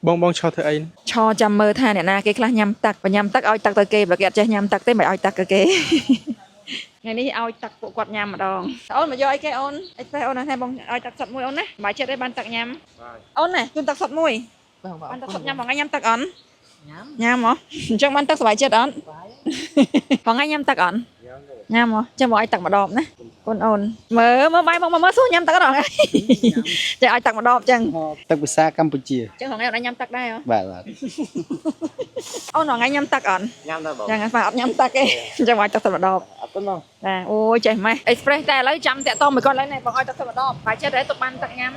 Bong cho thưa ấy. cho chăm mơ tha nè na cái class nhâm tắc và nhâm tắc oi tắc tới kê và cái chơi nhâm tắc tới mày oi tắc kê ngàyนี้oi tắc bộ quạt nhâm mà đòn ôn mà do ai cái ôn ai ôn này bong oi tắc sọt mũi ôn nè bài chơi đấy ban tắc nhâm ôn này chun tắc sọt mũi ban tắc sọt nhâm bằng ngay nhâm tắc ôn nhâm hả trong ban tắc bài chơi ôn bằng ngay nhâm tắc ôn nhâm hả trong oi tắc mà đòn nè ôn mơ bay mơ xuống nhâm tắc đòn chơi oi tắc mà đòn chăng tắc xa Campuchia chăng hoàng ngay ở nhâm tắc đây hảបាទ អូនថ្ងៃញ៉ាំទឹកអត់ ញ៉ាំដែរបង ចឹងស្មាអត់ញ៉ាំទឹកទេចឹងមកទឹកសម្ដប់ អត់ទេបង ចាអូយចេះម៉េះ express តែឥឡូវចាំតាក់តងមួយគាត់ឡើយនេះបងឲ្យទឹកសម្ដប់បើចិត្តហេតុទុកបានទឹកញ៉ាំ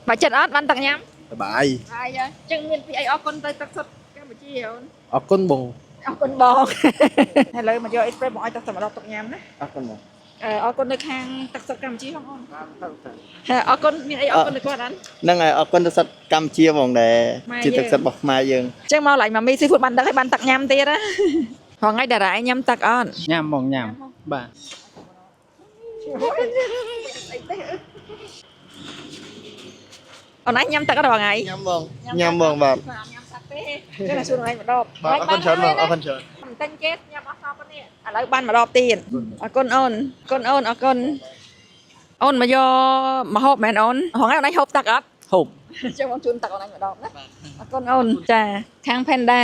បើចិត្តអត់បានទឹកញ៉ាំ សប្បាយ ហើយចឹងមានពីអីអរគុណទៅទឹកសុទ្ធកម្ពុជាអូន អរគុណបង អរគុណបងឥឡូវមកយក express បងឲ្យទឹកសម្ដប់ទឹកញ៉ាំណា អរគុណបង អរគុណនៅខាងទឹកសុទ្ធកម្ពុជាផងអូនអរគុណមានអីអរគុណទៅគាត់អត់ ហ្នឹងហើយអរគុណទៅសិតកម្ពុជាបងដែលជាទឹកសិតរបស់ខ្មែរយើង ចឹងមកឡើងមកមី seafood បានទឹកឲ្យបានទឹកញ៉ាំទៀតណាហងៃតារ៉ៃញ៉ាំទឹកអត់ ញ៉ាំបងញ៉ាំបាទ អូនឯងញ៉ាំទឹកអត់បងថ្ងៃ ញ៉ាំបងញ៉ាំបងបាទ ញ៉ាំទឹកទេចឹងតែសួរថ្ងៃម្ដង បាទអរគុណច្រើនបងអរគុណច្រើន មិនតែញគេញ៉ាំអស់សពនេះឥឡូវបានម្ដងទៀតអរគុណអូនអរគុណអូនអរគុណអូនមកយកមកហូបមែនអូនហងៃអូនឯងហូបទឹកអត់ ហូប ចឹងបងជូនទឹកអូនឯងម្ដងណាអរគុណអូនចាខាង Panda